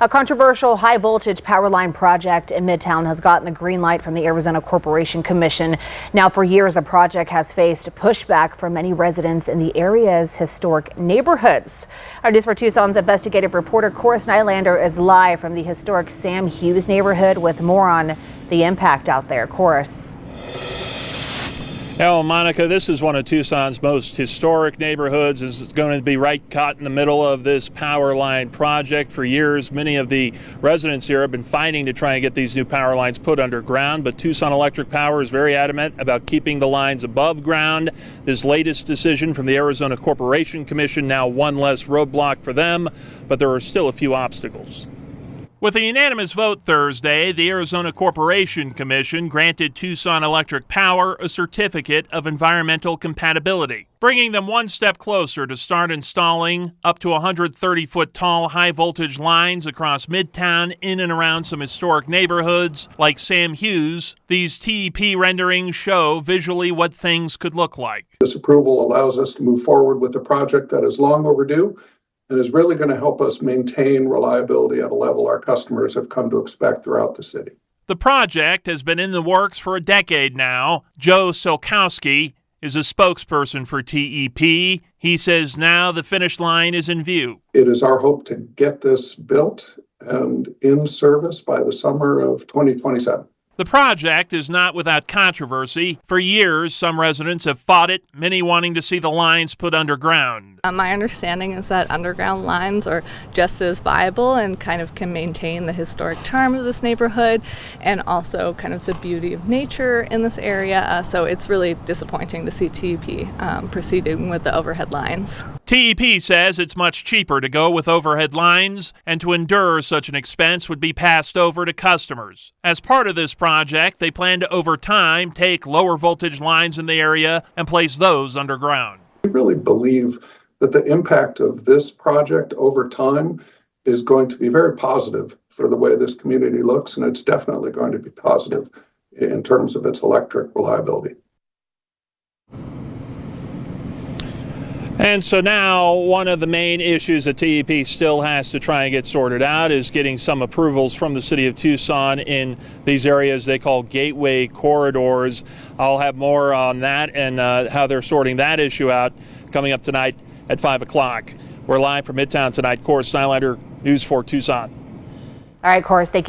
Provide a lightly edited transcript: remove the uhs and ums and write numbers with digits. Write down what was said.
A controversial high-voltage power line project in Midtown has gotten the green light from the Arizona Corporation Commission. Now, for years, the project has faced pushback from many residents in the area's historic neighborhoods. Our News for Tucson's investigative reporter, Chorus Nylander, is live from the historic Sam Hughes neighborhood with more on the impact out there. Chorus. Well, Monica, this is one of Tucson's most historic neighborhoods. This is going to be right caught in the middle of this power line project. For years, many of the residents here have been fighting to try and get these new power lines put underground, but Tucson Electric Power is very adamant about keeping the lines above ground. This latest decision from the Arizona Corporation Commission, now one less roadblock for them, but there are still a few obstacles. With a unanimous vote Thursday, the Arizona Corporation Commission granted Tucson Electric Power a certificate of environmental compatibility, bringing them one step closer to start installing up to 130-foot tall high-voltage lines across Midtown in and around some historic neighborhoods like Sam Hughes. These TEP renderings show visually what things could look like. This approval allows us to move forward with a project that is long overdue and is really going to help us maintain reliability at a level our customers have come to expect throughout the city. The project has been in the works for a decade now. Joe Solkowski is a spokesperson for TEP. He says now the finish line is in view. It is our hope to get this built and in service by the summer of 2027. The project is not without controversy. For years, some residents have fought it, many wanting to see the lines put underground. My understanding is that underground lines are just as viable and kind of can maintain the historic charm of this neighborhood and also kind of the beauty of nature in this area. So it's really disappointing to see TEP proceeding with the overhead lines. TEP says it's much cheaper to go with overhead lines, and to endure such an expense would be passed over to customers. As part of this project, they plan to, over time, take lower voltage lines in the area and place those underground. We really believe that the impact of this project over time is going to be very positive for the way this community looks, and it's definitely going to be positive in terms of its electric reliability. And so now one of the main issues that TEP still has to try and get sorted out is getting some approvals from the city of Tucson in these areas they call gateway corridors. I'll have more on that and how they're sorting that issue out coming up tonight at 5 o'clock. We're live from Midtown tonight. Chorus Nylander, News 4 Tucson. All right, Chorus, thank you.